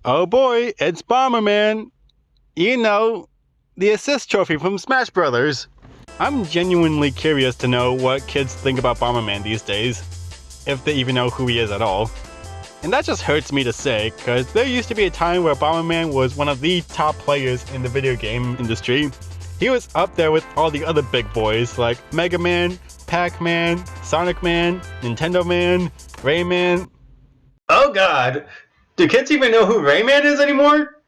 Oh boy, it's Bomberman. You know, the assist trophy from Smash Brothers. I'm genuinely curious to know what kids think about Bomberman these days, if they even know who he is at all. And that just hurts me to say, cause there used to be a time where Bomberman was one of the top players in the video game industry. He was up there with all the other big boys like Mega Man, Pac-Man, Sonic Man, Nintendo Man, Rayman. Oh god! Do kids even know who Rayman is anymore?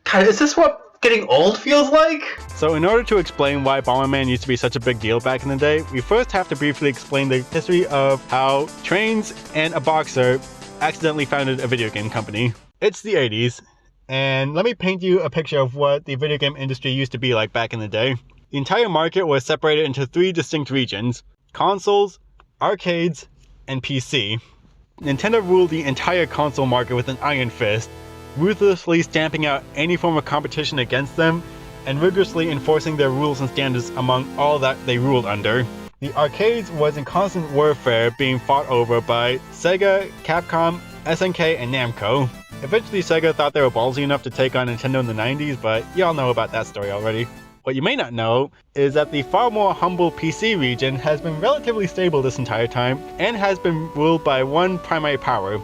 God, is this what getting old feels like? So in order to explain why Bomberman used to be such a big deal back in the day, we first have to briefly explain the history of how trains and a boxer accidentally founded a video game company. It's the 80s, and let me paint you a picture of what the video game industry used to be like back in the day. The entire market was separated into three distinct regions: consoles, arcades, and PC. Nintendo ruled the entire console market with an iron fist, ruthlessly stamping out any form of competition against them and rigorously enforcing their rules and standards among all that they ruled under. The arcades was in constant warfare, being fought over by Sega, Capcom, SNK, and Namco. Eventually Sega thought they were ballsy enough to take on Nintendo in the 90s, but y'all know about that story already. What you may not know is that the far more humble PC region has been relatively stable this entire time and has been ruled by one primary power,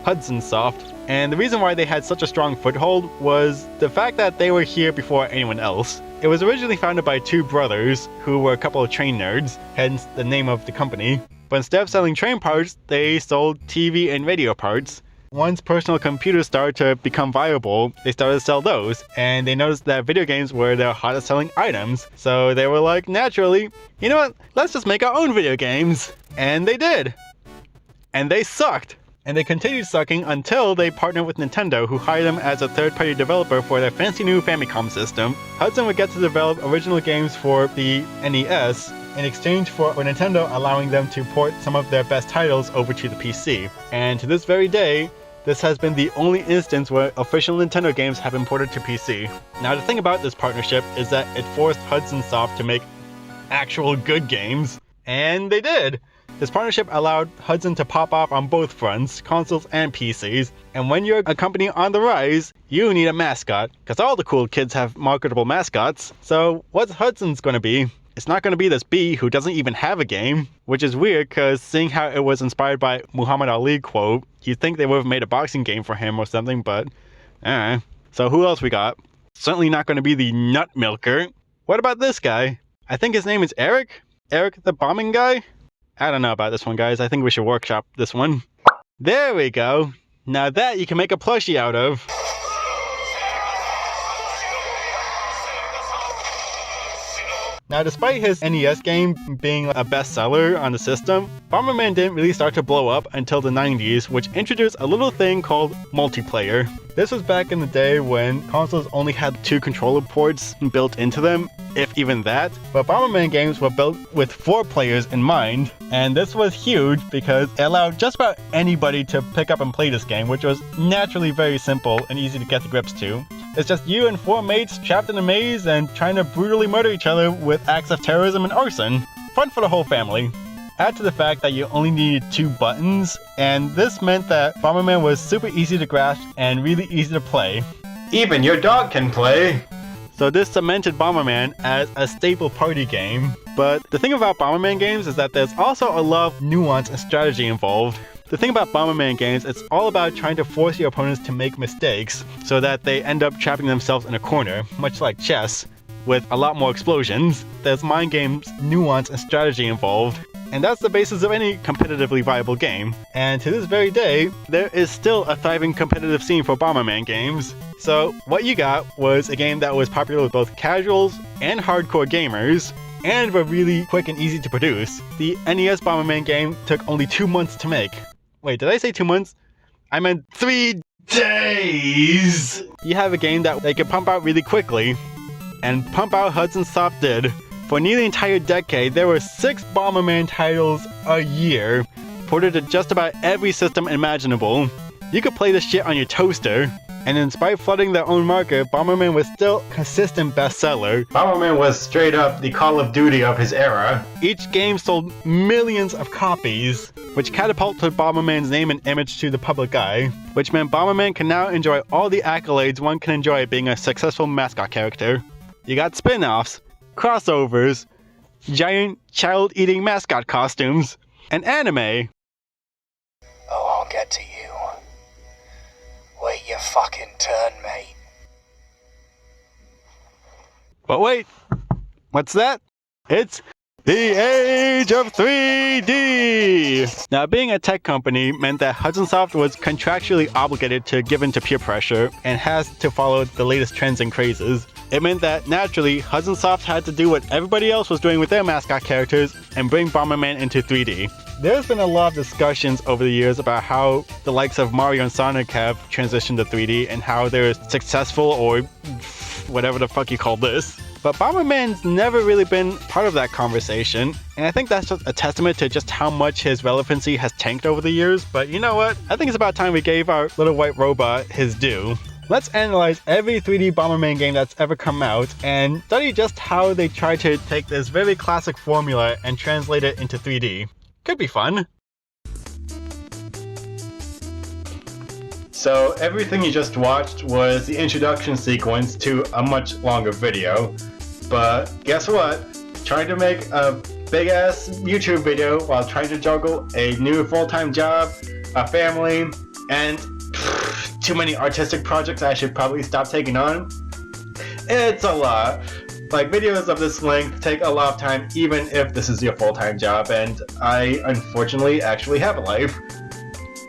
Hudson Soft. And the reason why they had such a strong foothold was the fact that they were here before anyone else. It was originally founded by two brothers who were a couple of train nerds, hence the name of the company. But instead of selling train parts, they sold TV and radio parts. Once personal computers started to become viable, they started to sell those, and they noticed that video games were their hottest selling items. So they were like, naturally, you know what, let's just make our own video games. And they did. And they sucked. And they continued sucking until they partnered with Nintendo, who hired them as a third-party developer for their fancy new Famicom system. Hudson would get to develop original games for the NES in exchange for Nintendo allowing them to port some of their best titles over to the PC. And to this very day, this has been the only instance where official Nintendo games have been ported to PC. Now the thing about this partnership is that it forced Hudson Soft to make actual good games. And they did! This partnership allowed Hudson to pop off on both fronts, consoles and PCs, and when you're a company on the rise, you need a mascot, because all the cool kids have marketable mascots. So what's Hudson's gonna be? It's not gonna be this bee who doesn't even have a game, which is weird because seeing how it was inspired by Muhammad Ali quote, you'd think they would have made a boxing game for him or something, but So who else we got? Certainly not gonna be the Nut Milker. What about this guy? I think his name is Eric? Eric the bombing guy? I don't know about this one, guys. I think we should workshop this one. There we go. Now that you can make a plushie out of. Now, despite his NES game being a bestseller on the system, Bomberman didn't really start to blow up until the 90s, which introduced a little thing called multiplayer. This was back in the day when consoles only had 2 controller ports built into them, if even that, but Bomberman games were built with 4 players in mind, and this was huge because it allowed just about anybody to pick up and play this game, which was naturally very simple and easy to get the grips to. It's just you and 4 mates trapped in a maze and trying to brutally murder each other with acts of terrorism and arson. Fun for the whole family. Add to the fact that you only needed 2 buttons, and this meant that Bomberman was super easy to grasp and really easy to play. Even your dog can play! So this cemented Bomberman as a staple party game. But the thing about Bomberman games is that there's also a lot of nuance and strategy involved. The thing about Bomberman games, it's all about trying to force your opponents to make mistakes so that they end up trapping themselves in a corner, much like chess, with a lot more explosions. There's mind games, nuance, and strategy involved. And that's the basis of any competitively viable game. And to this very day, there is still a thriving competitive scene for Bomberman games. So what you got was a game that was popular with both casuals and hardcore gamers, and were really quick and easy to produce. The NES Bomberman game took only 2 months to make. Wait, did I say 2 months? I meant 3 days! You have a game that they could pump out really quickly, and pump out Hudson Soft did. For nearly the entire decade, there were 6 Bomberman titles a year, ported to just about every system imaginable. You could play this shit on your toaster. And despite flooding their own market, Bomberman was still a consistent bestseller. Bomberman was straight up the Call of Duty of his era. Each game sold millions of copies, which catapulted Bomberman's name and image to the public eye, which meant Bomberman can now enjoy all the accolades one can enjoy being a successful mascot character. You got spin-offs, crossovers, giant child-eating mascot costumes, and anime. Oh, I'll get to you. Wait your fucking turn, mate. But wait, what's that? It's the age of 3D! Now, being a tech company meant that Hudson Soft was contractually obligated to give in to peer pressure and has to follow the latest trends and crazes. It meant that, naturally, Hudson Soft had to do what everybody else was doing with their mascot characters and bring Bomberman into 3D. There's been a lot of discussions over the years about how the likes of Mario and Sonic have transitioned to 3D and how they're successful, or whatever the fuck you call this. But Bomberman's never really been part of that conversation, and I think that's just a testament to just how much his relevancy has tanked over the years. But you know what? I think it's about time we gave our little white robot his due. Let's analyze every 3D Bomberman game that's ever come out and study just how they try to take this very classic formula and translate it into 3D. Could be fun. So everything you just watched was the introduction sequence to a much longer video. But guess what? Trying to make a big ass YouTube video while trying to juggle a new full-time job, a family, and too many artistic projects I should probably stop taking on. It's a lot. Like, videos of this length take a lot of time even if this is your full-time job, and I unfortunately actually have a life.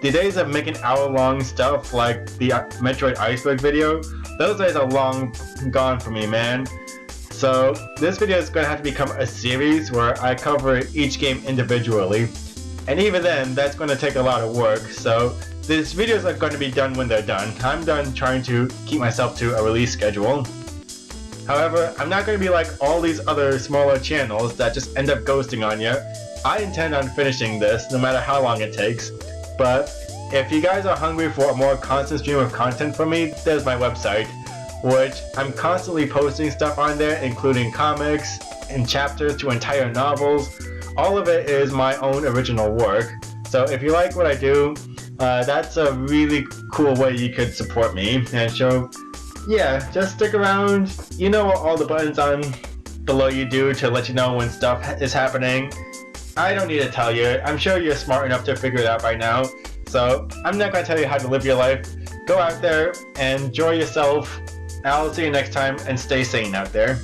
The days of making hour-long stuff like the Metroid Iceberg video, those days are long gone for me, man. So this video is going to have to become a series where I cover each game individually, and even then that's going to take a lot of work. So these videos are going to be done when they're done. I'm done trying to keep myself to a release schedule. However, I'm not going to be like all these other smaller channels that just end up ghosting on you. I intend on finishing this no matter how long it takes. But if you guys are hungry for a more constant stream of content from me, there's my website, which I'm constantly posting stuff on there, including comics and chapters to entire novels. All of it is my own original work. So if you like what I do, that's a really cool way you could support me. And so, yeah, just stick around. You know what all the buttons on below you do to let you know when stuff is happening. I don't need to tell you. I'm sure you're smart enough to figure it out by now. So I'm not going to tell you how to live your life. Go out there and enjoy yourself. I'll see you next time, and stay sane out there.